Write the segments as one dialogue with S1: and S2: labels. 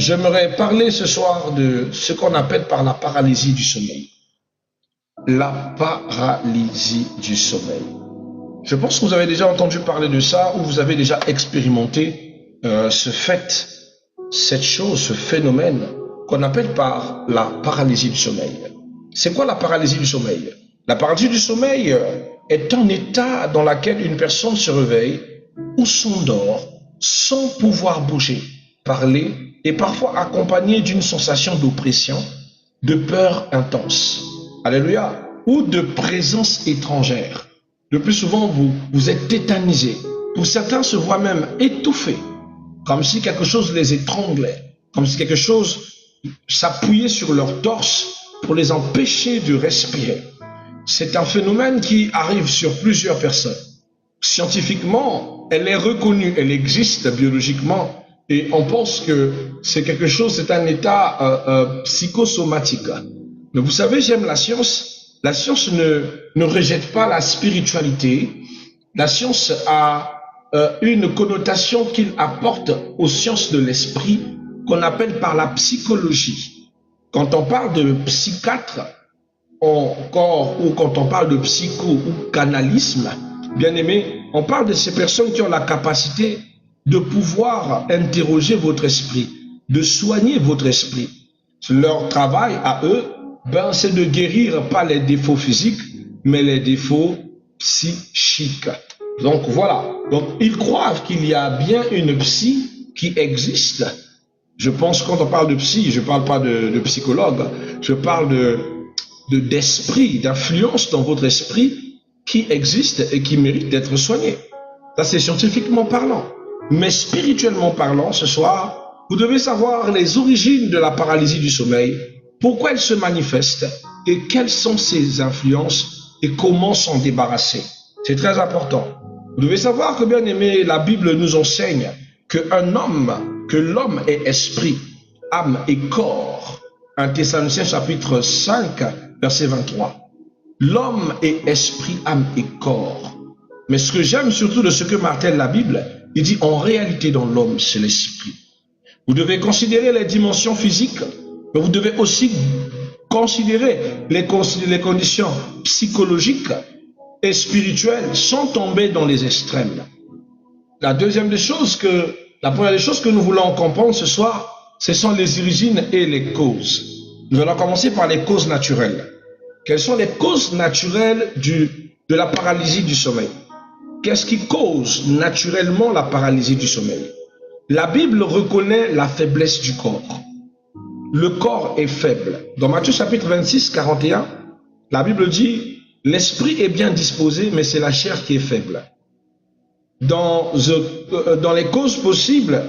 S1: J'aimerais parler ce soir de ce qu'on appelle par la paralysie du sommeil. La paralysie du sommeil. Je pense que vous avez déjà entendu parler de ça ou vous avez déjà expérimenté ce fait, cette chose, ce phénomène qu'on appelle par la paralysie du sommeil. C'est quoi la paralysie du sommeil? La paralysie du sommeil est un état dans lequel une personne se réveille ou s'endort sans pouvoir bouger, parler et parfois accompagné d'une sensation d'oppression, de peur intense. Alléluia. Ou de présence étrangère. Le plus souvent, vous êtes tétanisé. Pour certains, se voient même étouffés, comme si quelque chose les étranglait, comme si quelque chose s'appuyait sur leur torse pour les empêcher de respirer. C'est un phénomène qui arrive sur plusieurs personnes. Scientifiquement, elle est reconnue, elle existe biologiquement, et on pense que c'est quelque chose, c'est un état psychosomatique. Mais vous savez, j'aime la science. La science ne rejette pas la spiritualité. La science a une connotation qu'il apporte aux sciences de l'esprit qu'on appelle par la psychologie. Quand on parle de psychiatre, encore, ou quand on parle de psycho ou canalisme, bien aimé, on parle de ces personnes qui ont la capacité de pouvoir interroger votre esprit, de soigner votre esprit. Leur travail à eux, c'est de guérir pas les défauts physiques, mais les défauts psychiques. Donc voilà. Donc ils croient qu'il y a bien une psy qui existe. Je pense quand on parle de psy, je parle pas de psychologue, je parle d'esprit, d'influence dans votre esprit qui existe et qui mérite d'être soigné. Ça c'est scientifiquement parlant. Mais spirituellement parlant, ce soir, vous devez savoir les origines de la paralysie du sommeil. Pourquoi elle se manifeste et quelles sont ses influences et comment s'en débarrasser. C'est très important. Vous devez savoir que, bien aimé, la Bible nous enseigne que l'homme est esprit, âme et corps. 1 Thessaloniciens chapitre 5, verset 23. L'homme est esprit, âme et corps. Mais ce que j'aime surtout de ce que martèle la Bible, il dit en réalité dans l'homme, c'est l'esprit. Vous devez considérer les dimensions physiques, mais vous devez aussi considérer les conditions psychologiques et spirituelles sans tomber dans les extrêmes. La première des choses que nous voulons comprendre ce soir, ce sont les origines et les causes. Nous allons commencer par les causes naturelles. Quelles sont les causes naturelles de la paralysie du sommeil? Qu'est-ce qui cause naturellement la paralysie du sommeil? La Bible reconnaît la faiblesse du corps. Le corps est faible. Dans Matthieu chapitre 26, 41, la Bible dit « L'esprit est bien disposé, mais c'est la chair qui est faible. » Dans les causes possibles,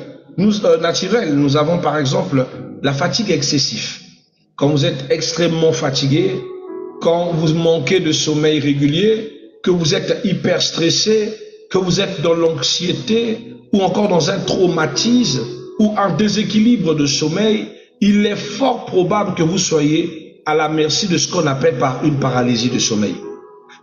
S1: naturelles, nous avons par exemple la fatigue excessive. Quand vous êtes extrêmement fatigué, quand vous manquez de sommeil régulier, que vous êtes hyper stressé, que vous êtes dans l'anxiété ou encore dans un traumatisme ou un déséquilibre de sommeil, il est fort probable que vous soyez à la merci de ce qu'on appelle par une paralysie de sommeil.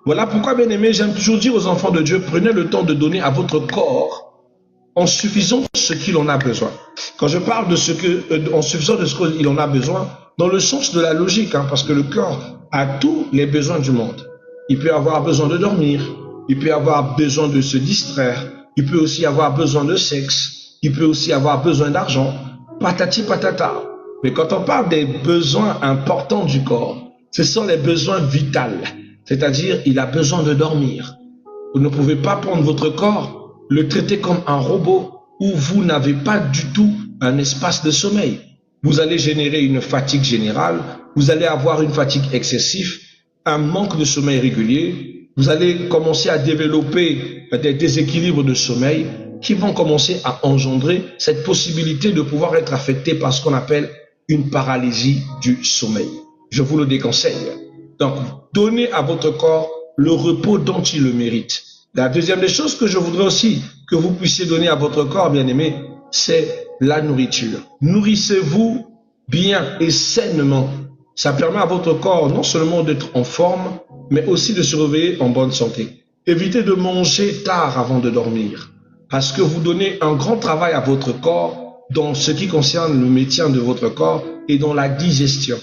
S1: Voilà pourquoi, bien aimé, j'aime toujours dire aux enfants de Dieu, prenez le temps de donner à votre corps en suffisant de ce qu'il en a besoin. Quand je parle de en suffisant de ce qu'il en a besoin, dans le sens de la logique, parce que le corps a tous les besoins du monde. Il peut avoir besoin de dormir, il peut avoir besoin de se distraire, il peut aussi avoir besoin de sexe, il peut aussi avoir besoin d'argent, patati patata. Mais quand on parle des besoins importants du corps, ce sont les besoins vitaux. C'est-à-dire, il a besoin de dormir. Vous ne pouvez pas prendre votre corps, le traiter comme un robot où vous n'avez pas du tout un espace de sommeil. Vous allez générer une fatigue générale, vous allez avoir une fatigue excessive, un manque de sommeil régulier, vous allez commencer à développer des déséquilibres de sommeil qui vont commencer à engendrer cette possibilité de pouvoir être affecté par ce qu'on appelle une paralysie du sommeil. Je vous le déconseille. Donc, donnez à votre corps le repos dont il le mérite. La deuxième des choses que je voudrais aussi que vous puissiez donner à votre corps, bien aimé, c'est la nourriture. Nourrissez-vous bien et sainement. Ça permet à votre corps non seulement d'être en forme, mais aussi de se réveiller en bonne santé. Évitez de manger tard avant de dormir, parce que vous donnez un grand travail à votre corps dans ce qui concerne le maintien de votre corps et dans la digestion.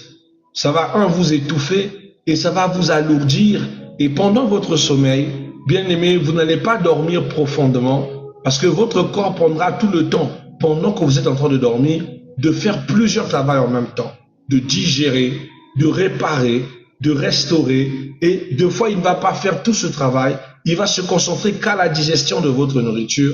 S1: Ça va, vous étouffer et ça va vous alourdir. Et pendant votre sommeil, bien aimé, vous n'allez pas dormir profondément parce que votre corps prendra tout le temps, pendant que vous êtes en train de dormir, de faire plusieurs travaux en même temps, de digérer, de réparer, de restaurer. Et deux fois, il ne va pas faire tout ce travail. Il va se concentrer qu'à la digestion de votre nourriture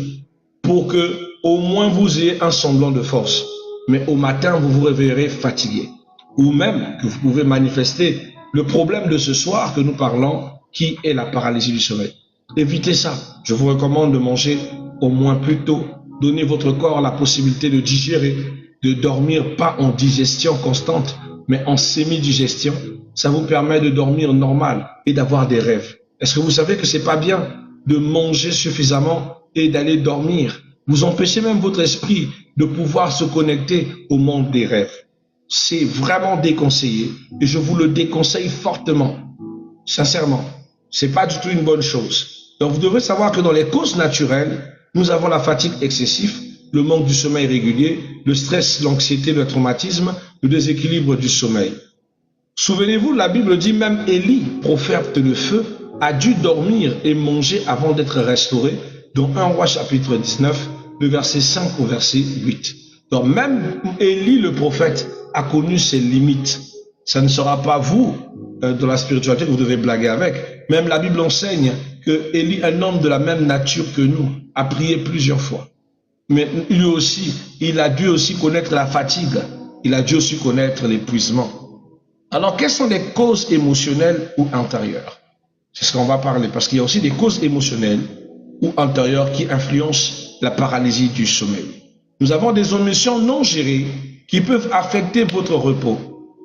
S1: pour que au moins vous ayez un semblant de force. Mais au matin, vous vous réveillerez fatigué. Ou même que vous pouvez manifester le problème de ce soir que nous parlons, qui est la paralysie du sommeil. Évitez ça. Je vous recommande de manger au moins plus tôt. Donnez votre corps la possibilité de digérer, de dormir pas en digestion constante, mais en semi-digestion. Ça vous permet de dormir normal et d'avoir des rêves. Est-ce que vous savez que c'est pas bien de manger suffisamment et d'aller dormir? Vous empêchez même votre esprit de pouvoir se connecter au monde des rêves. C'est vraiment déconseillé et je vous le déconseille fortement. Sincèrement, c'est pas du tout une bonne chose. Donc vous devez savoir que dans les causes naturelles, nous avons la fatigue excessive, le manque du sommeil régulier, le stress, l'anxiété, le traumatisme, le déséquilibre du sommeil. Souvenez-vous, la Bible dit même Élie, prophète de feu, a dû dormir et manger avant d'être restauré, dans 1 Roi chapitre 19, le verset 5 au verset 8. Donc même Élie le prophète a connu ses limites. Ça ne sera pas vous, dans la spiritualité, que vous devez blaguer avec. Même la Bible enseigne que Élie, un homme de la même nature que nous, a prié plusieurs fois. Mais lui aussi, il a dû aussi connaître la fatigue. Il a dû aussi connaître l'épuisement. Alors, quelles sont les causes émotionnelles ou antérieures? C'est ce qu'on va parler, parce qu'il y a aussi des causes émotionnelles ou antérieures qui influencent la paralysie du sommeil. Nous avons des émotions non gérées qui peuvent affecter votre repos.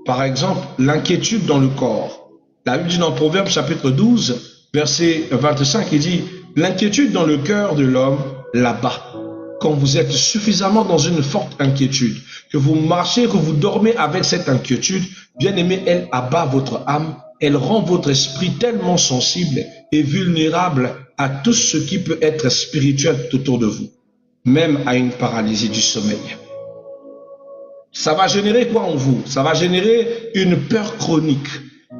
S1: Par exemple, l'inquiétude dans le corps. La Bible dit dans Proverbe chapitre 12, verset 25, il dit « L'inquiétude dans le cœur de l'homme l'abat ». Quand vous êtes suffisamment dans une forte inquiétude, que vous marchez, que vous dormez avec cette inquiétude, bien aimé, elle abat votre âme, elle rend votre esprit tellement sensible et vulnérable à tout ce qui peut être spirituel autour de vous, même à une paralysie du sommeil. Ça va générer quoi en vous? Ça va générer une peur chronique,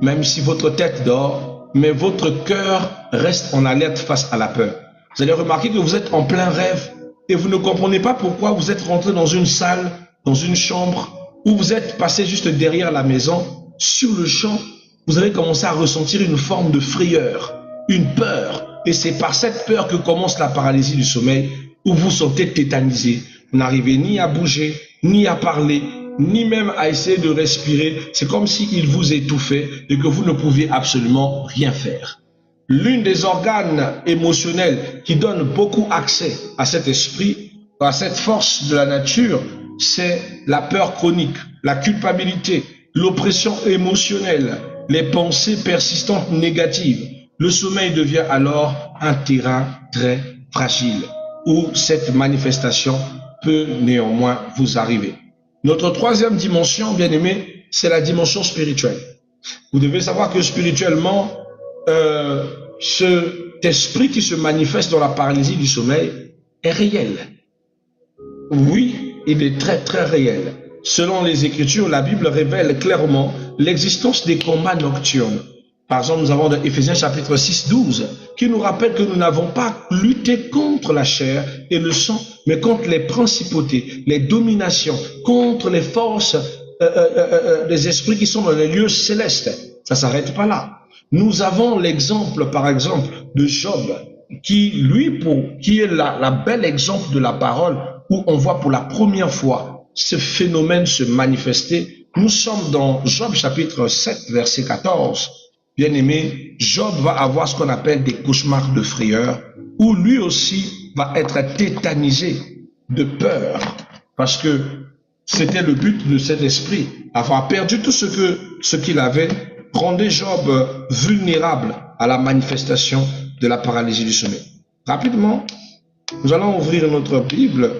S1: même si votre tête dort, mais votre cœur reste en alerte face à la peur. Vous allez remarquer que vous êtes en plein rêve et vous ne comprenez pas pourquoi vous êtes rentré dans une salle, dans une chambre, où vous êtes passé juste derrière la maison. Sur le champ, vous allez commencer à ressentir une forme de frayeur, une peur. Et c'est par cette peur que commence la paralysie du sommeil, où vous sentez tétanisé. Vous n'arrivez ni à bouger, ni à parler, ni même à essayer de respirer. C'est comme s'il vous étouffait et que vous ne pouviez absolument rien faire. L'une des organes émotionnels qui donne beaucoup accès à cet esprit, à cette force de la nature, c'est la peur chronique, la culpabilité, l'oppression émotionnelle, les pensées persistantes négatives. Le sommeil devient alors un terrain très fragile où cette manifestation peut néanmoins vous arriver. Notre troisième dimension, bien aimé, c'est la dimension spirituelle. Vous devez savoir que spirituellement, cet esprit qui se manifeste dans la paralysie du sommeil est réel. Oui, il est très très réel. Selon les Écritures, la Bible révèle clairement l'existence des combats nocturnes. Par exemple, nous avons dans Éphésiens chapitre 6, 12, qui nous rappelle que nous n'avons pas lutté contre la chair et le sang, mais contre les principautés, les dominations, contre les forces des esprits qui sont dans les lieux célestes. Ça ne s'arrête pas là. Nous avons l'exemple, par exemple, de Job, qui est la belle exemple de la parole, où on voit pour la première fois ce phénomène se manifester. Nous sommes dans Job chapitre 7, verset 14. Bien aimé, Job va avoir ce qu'on appelle des cauchemars de frayeur, où lui aussi va être tétanisé de peur, parce que c'était le but de cet esprit. Avoir perdu tout ce qu'il avait, rendait Job vulnérable à la manifestation de la paralysie du sommeil. Rapidement, nous allons ouvrir notre Bible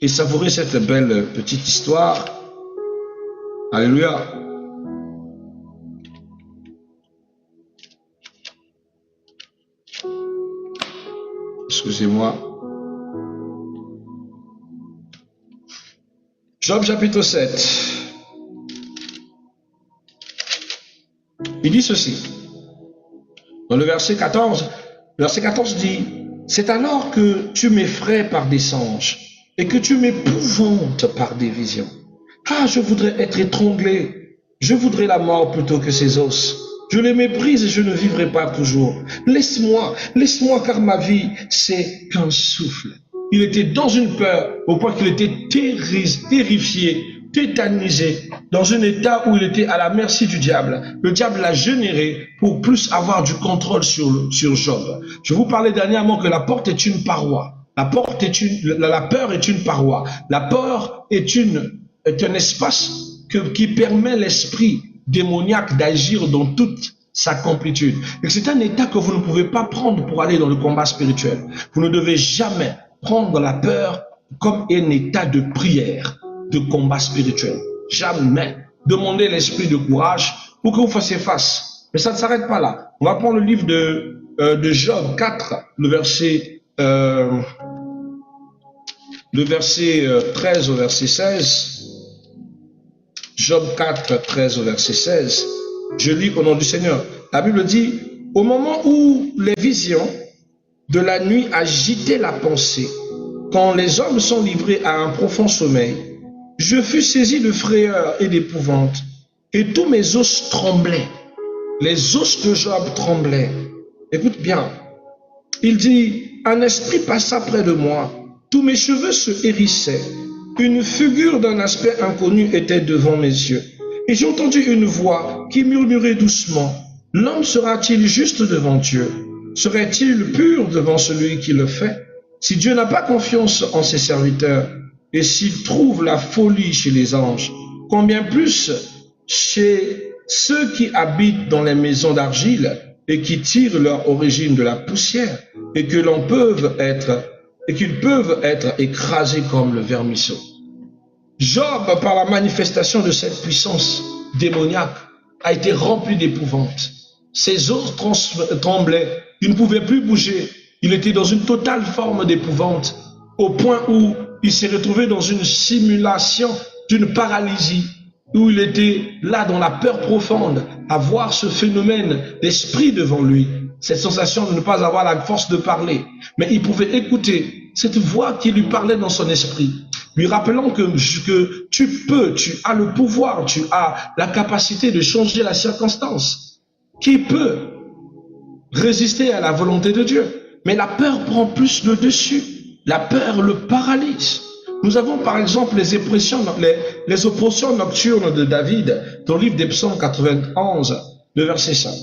S1: et savourer cette belle petite histoire. Alléluia. Excusez-moi. Job chapitre 7. Il dit ceci. Dans le verset 14 dit, « C'est alors que tu m'effraies par des songes et que tu m'épouvantes par des visions. Ah, je voudrais être étranglé, je voudrais la mort plutôt que ces os. Je les méprise et je ne vivrai pas toujours. Laisse-moi, car ma vie, c'est qu'un souffle. » Il était dans une peur au point qu'il était terrifié, tétanisé, dans un état où il était à la merci du diable. Le diable l'a généré pour plus avoir du contrôle sur Job. Je vous parlais dernièrement que la porte est une paroi. La peur est une paroi. La peur est un espace qui permet l'esprit démoniaque d'agir dans toute sa complétude. Et c'est un état que vous ne pouvez pas prendre pour aller dans le combat spirituel. Vous ne devez jamais prendre la peur comme un état de prière, de combat spirituel. Jamais. Demandez l'esprit de courage pour que vous fassiez face. Mais ça ne s'arrête pas là. On va prendre le livre de Job 4, le verset 13 au verset 16. Job 4, 13 au verset 16. Je lis au nom du Seigneur. La Bible dit, « Au moment où les visions de la nuit agitaient la pensée, quand les hommes sont livrés à un profond sommeil, je fus saisi de frayeur et d'épouvante, et tous mes os tremblaient. » Les os de Job tremblaient. Écoute bien. Il dit, « Un esprit passa près de moi, tous mes cheveux se hérissaient. Une figure d'un aspect inconnu était devant mes yeux. Et j'ai entendu une voix qui murmurait doucement, « L'homme sera-t-il juste devant Dieu? Serait-il pur devant celui qui le fait? Si Dieu n'a pas confiance en ses serviteurs, et s'il trouve la folie chez les anges, combien plus chez ceux qui habitent dans les maisons d'argile et qui tirent leur origine de la poussière, et qu'ils peuvent être écrasés comme le vermisseau. » Job, par la manifestation de cette puissance démoniaque, a été rempli d'épouvante. Ses os tremblaient, il ne pouvait plus bouger. Il était dans une totale forme d'épouvante, au point où il s'est retrouvé dans une simulation d'une paralysie, où il était là dans la peur profonde, à voir ce phénomène d'esprit devant lui, cette sensation de ne pas avoir la force de parler. Mais il pouvait écouter cette voix qui lui parlait dans son esprit, lui rappelant que tu as le pouvoir, tu as la capacité de changer la circonstance. Qui peut résister à la volonté de Dieu? Mais la peur prend plus le dessus. La peur le paralyse. Nous avons par exemple les oppressions nocturnes de David dans le livre des Psaumes 91, le verset 5.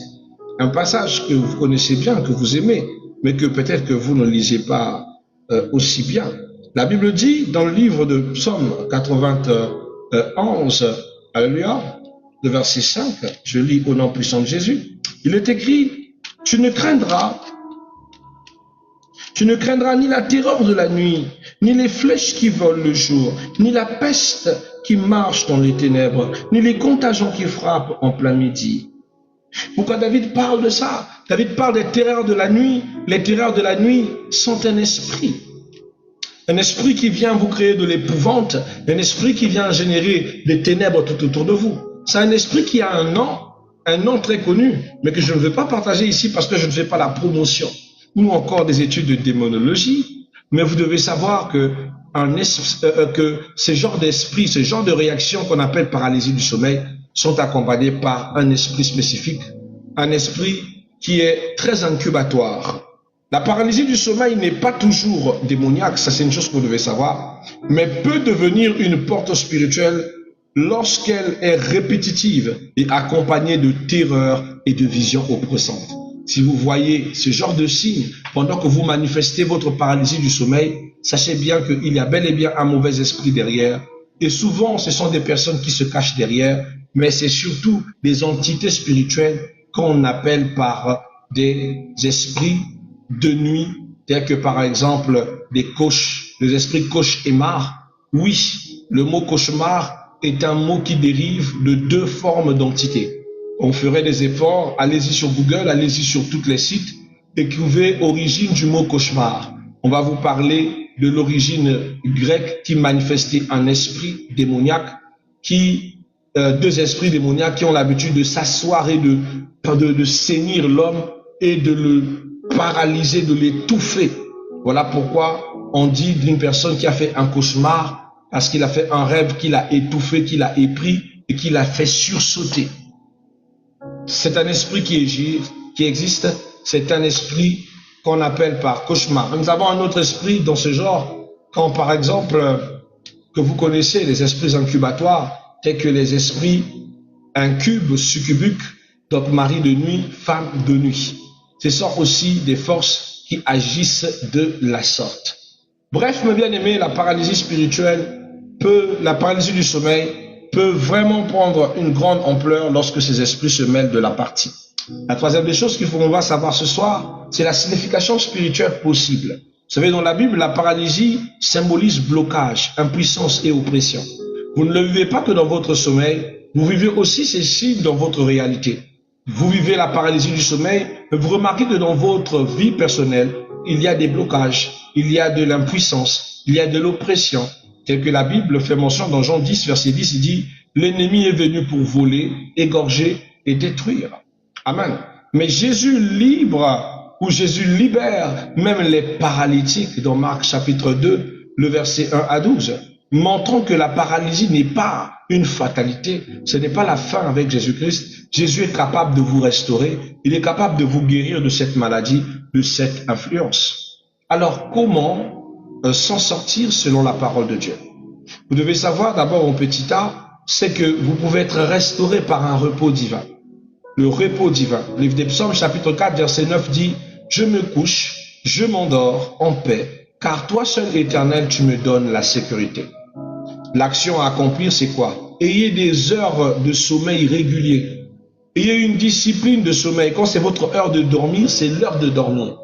S1: Un passage que vous connaissez bien, que vous aimez, mais que peut-être que vous ne lisez pas aussi bien. La Bible dit dans le livre de Psaume 91, alléluia, le verset 5, je lis au nom puissant de Jésus, il est écrit, « Tu ne craindras ni la terreur de la nuit, ni les flèches qui volent le jour, ni la peste qui marche dans les ténèbres, ni les contagions qui frappent en plein midi. » Pourquoi David parle de ça? David parle des terreurs de la nuit. Les terreurs de la nuit sont un esprit. Un esprit qui vient vous créer de l'épouvante, un esprit qui vient générer des ténèbres tout autour de vous. C'est un esprit qui a un nom très connu, mais que je ne veux pas partager ici parce que je ne fais pas la promotion, ou encore des études de démonologie. Mais vous devez savoir que ce genre d'esprit, ce genre de réaction qu'on appelle paralysie du sommeil, sont accompagnés par un esprit spécifique, un esprit qui est très incubatoire. La paralysie du sommeil n'est pas toujours démoniaque, ça c'est une chose que vous devez savoir, mais peut devenir une porte spirituelle lorsqu'elle est répétitive et accompagnée de terreur et de visions oppressantes. Si vous voyez ce genre de signe pendant que vous manifestez votre paralysie du sommeil, sachez bien qu'il y a bel et bien un mauvais esprit derrière. Et souvent, ce sont des personnes qui se cachent derrière, mais c'est surtout des entités spirituelles qu'on appelle par des esprits de nuit, tels que par exemple des esprits cauchemars. Oui, le mot cauchemar est un mot qui dérive de deux formes d'entités. On ferait des efforts, allez-y sur Google, allez-y sur tous les sites, écrivez origine du mot cauchemar. On va vous parler de l'origine grecque qui manifestait un esprit démoniaque, deux esprits démoniaques qui ont l'habitude de s'asseoir et de saisir l'homme et de le paralyser, de l'étouffer. Voilà pourquoi on dit d'une personne qui a fait un cauchemar, parce qu'il a fait un rêve qui l'a étouffé, qui l'a épris et qui l'a fait sursauter. C'est un esprit qui existe, c'est un esprit qu'on appelle par cauchemar. Nous avons un autre esprit dans ce genre, quand par exemple, que vous connaissez, les esprits incubatoires, tels que les esprits incubes, succubuques, donc mari de nuit, femme de nuit. Ce sont aussi des forces qui agissent de la sorte. Bref, mes bien-aimés, la paralysie spirituelle la paralysie du sommeil peut vraiment prendre une grande ampleur lorsque ces esprits se mêlent de la partie. La troisième des choses qu'il faut qu'on va savoir ce soir, c'est la signification spirituelle possible. Vous savez, dans la Bible, la paralysie symbolise blocage, impuissance et oppression. Vous ne le vivez pas que dans votre sommeil, vous vivez aussi ces signes dans votre réalité. Vous vivez la paralysie du sommeil, mais vous remarquez que dans votre vie personnelle, il y a des blocages, il y a de l'impuissance, il y a de l'oppression. Tel que la Bible fait mention dans Jean 10, verset 10, il dit « L'ennemi est venu pour voler, égorger et détruire. » Amen. Mais Jésus Jésus libère même les paralytiques dans Marc chapitre 2, le verset 1 à 12, montrant que la paralysie n'est pas une fatalité, ce n'est pas la fin avec Jésus-Christ. Jésus est capable de vous restaurer, il est capable de vous guérir de cette maladie, de cette influence. Alors comment s'en sortir selon la parole de Dieu? Vous devez savoir d'abord en petit A, c'est que vous pouvez être restauré par un repos divin. Le repos divin. Le livre des Psaumes chapitre 4 verset 9 dit « Je me couche, je m'endors en paix, car toi seul Éternel, tu me donnes la sécurité. » L'action à accomplir, c'est quoi? Ayez des heures de sommeil réguliers. Ayez une discipline de sommeil. Quand c'est votre heure de dormir, c'est l'heure de dormir.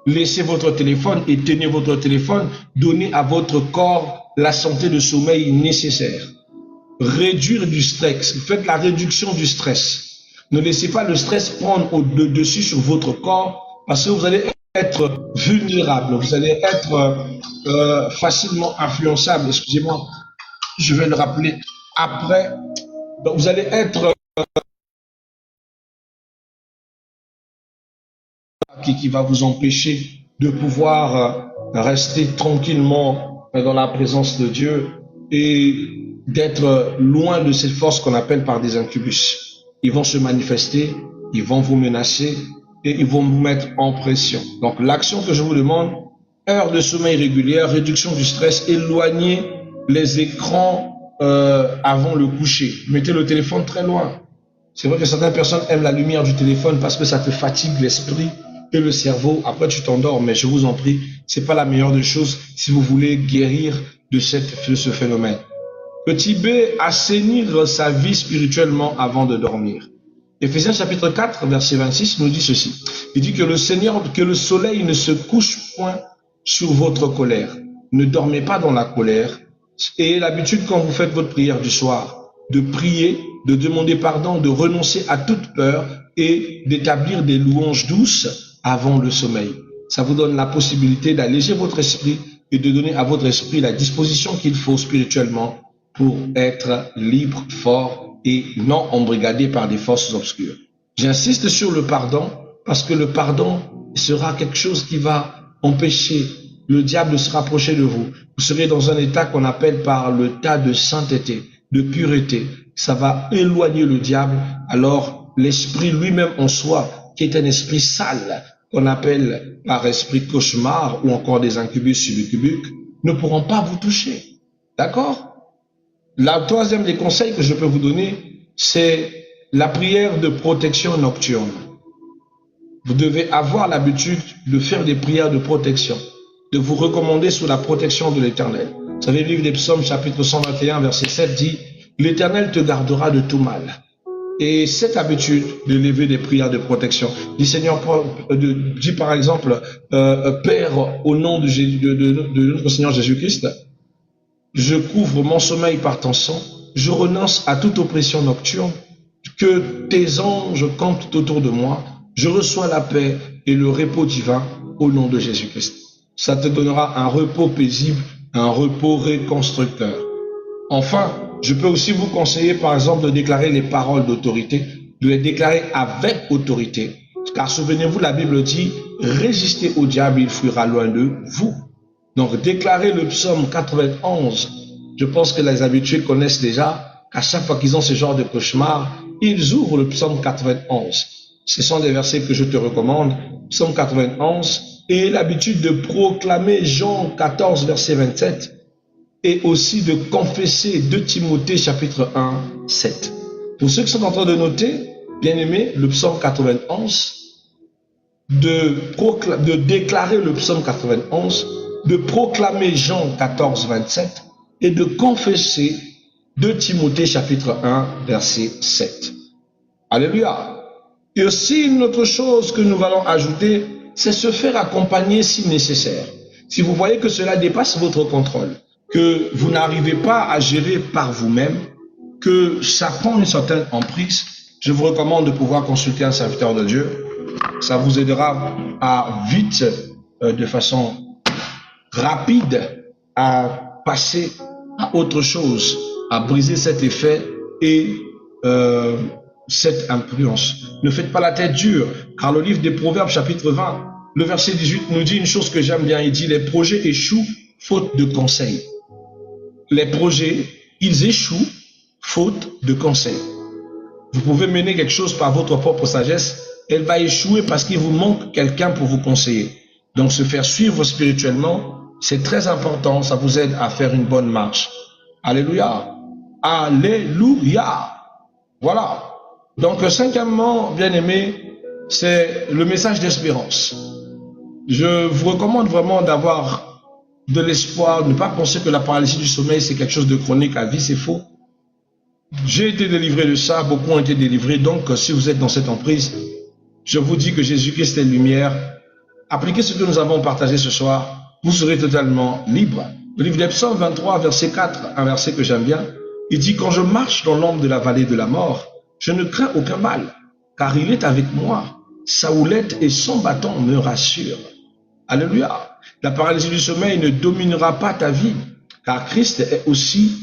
S1: Laissez votre téléphone, éteignez votre téléphone, donnez à votre corps la santé de sommeil nécessaire. Réduire du stress, faites la réduction du stress. Ne laissez pas le stress prendre au-dessus sur votre corps parce que vous allez être vulnérable, vous allez être facilement influençable. Excusez-moi, je vais le rappeler après. Donc vous allez être qui va vous empêcher de pouvoir rester tranquillement dans la présence de Dieu et d'être loin de ces forces qu'on appelle par des incubus. Ils vont se manifester, ils vont vous menacer et ils vont vous mettre en pression. Donc l'action que je vous demande, heure de sommeil régulière, réduction du stress, éloignez les écrans avant le coucher. Mettez le téléphone très loin. C'est vrai que certaines personnes aiment la lumière du téléphone parce que ça te fatigue l'esprit et le cerveau. Après, tu t'endors, mais je vous en prie, c'est pas la meilleure des choses si vous voulez guérir de ce phénomène. Petit B, assainir sa vie spirituellement avant de dormir. Éphésiens chapitre 4, verset 26 nous dit ceci. Il dit que le soleil ne se couche point sur votre colère. Ne dormez pas dans la colère. Ayez l'habitude quand vous faites votre prière du soir de prier, de demander pardon, de renoncer à toute peur et d'établir des louanges douces avant le sommeil. Ça vous donne la possibilité d'alléger votre esprit et de donner à votre esprit la disposition qu'il faut spirituellement pour être libre, fort et non embrigadé par des forces obscures. J'insiste sur le pardon parce que le pardon sera quelque chose qui va empêcher le diable de se rapprocher de vous. Vous serez dans un état qu'on appelle par l'état de sainteté, de pureté. Ça va éloigner le diable. Alors l'esprit lui-même en soi, qui est un esprit sale, qu'on appelle par esprit cauchemar ou encore des incubus succubus, ne pourront pas vous toucher. D'accord? La troisième des conseils que je peux vous donner, c'est la prière de protection nocturne. Vous devez avoir l'habitude de faire des prières de protection, de vous recommander sous la protection de l'Éternel. Vous savez, le livre des Psaumes, chapitre 121, verset 7 dit « L'Éternel te gardera de tout mal ». Et cette habitude de lever des prières de protection, dit Seigneur, dit par exemple, Père, au nom de notre Seigneur Jésus-Christ, je couvre mon sommeil par ton sang, je renonce à toute oppression nocturne, que tes anges campent autour de moi, je reçois la paix et le repos divin au nom de Jésus-Christ. Ça te donnera un repos paisible, un repos reconstructeur. Enfin, je peux aussi vous conseiller, par exemple, de déclarer les paroles d'autorité, de les déclarer avec autorité. Car souvenez-vous, la Bible dit, résistez au diable, il fuira loin de vous. Donc, déclarer le psaume 91, je pense que les habitués connaissent déjà qu'à chaque fois qu'ils ont ce genre de cauchemar, ils ouvrent le psaume 91. Ce sont des versets que je te recommande, psaume 91, et l'habitude de proclamer Jean 14, verset 27, et aussi de confesser 2 Timothée, chapitre 1, 7. Pour ceux qui sont en train de noter, bien aimé, le psaume 91, de déclarer le psaume 91, de proclamer Jean 14, 27 et de confesser 2 Timothée chapitre 1, verset 7. Alléluia. Et aussi une autre chose que nous allons ajouter, c'est se faire accompagner si nécessaire. Si vous voyez que cela dépasse votre contrôle, que vous n'arrivez pas à gérer par vous-même, que ça prend une certaine emprise, je vous recommande de pouvoir consulter un serviteur de Dieu. Ça vous aidera à vite, de façon rapide, à passer à autre chose, à briser cet effet et cette influence. Ne faites pas la tête dure, car le livre des Proverbes, chapitre 20, le verset 18 nous dit une chose que j'aime bien. Il dit, les projets échouent faute de conseils. Les projets, ils échouent faute de conseils. Vous pouvez mener quelque chose par votre propre sagesse, elle va échouer parce qu'il vous manque quelqu'un pour vous conseiller. Donc se faire suivre spirituellement, c'est très important, ça vous aide à faire une bonne marche. Alléluia. Alléluia. Voilà. Donc cinquièmement, bien aimé, c'est le message d'espérance. Je vous recommande vraiment d'avoir de l'espoir, ne pas penser que la paralysie du sommeil c'est quelque chose de chronique à vie, c'est faux. J'ai été délivré de ça, beaucoup ont été délivrés, donc si vous êtes dans cette emprise, je vous dis que Jésus-Christ est lumière. Appliquez ce que nous avons partagé ce soir, vous serez totalement libre. Le livre des Psaumes 23, verset 4, un verset que j'aime bien, il dit, quand je marche dans l'ombre de la vallée de la mort, je ne crains aucun mal, car il est avec moi. Sa houlette et son bâton me rassurent. Alléluia. La paralysie du sommeil ne dominera pas ta vie, car Christ est aussi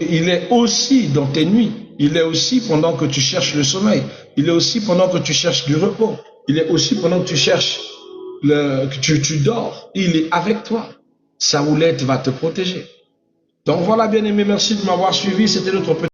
S1: il est aussi dans tes nuits. Il est aussi pendant que tu cherches le sommeil. Il est aussi pendant que tu cherches du repos. Il est aussi pendant que tu cherches que tu dors. Il est avec toi. Sa houlette va te protéger. Donc voilà, bien aimé, merci de m'avoir suivi. C'était notre petit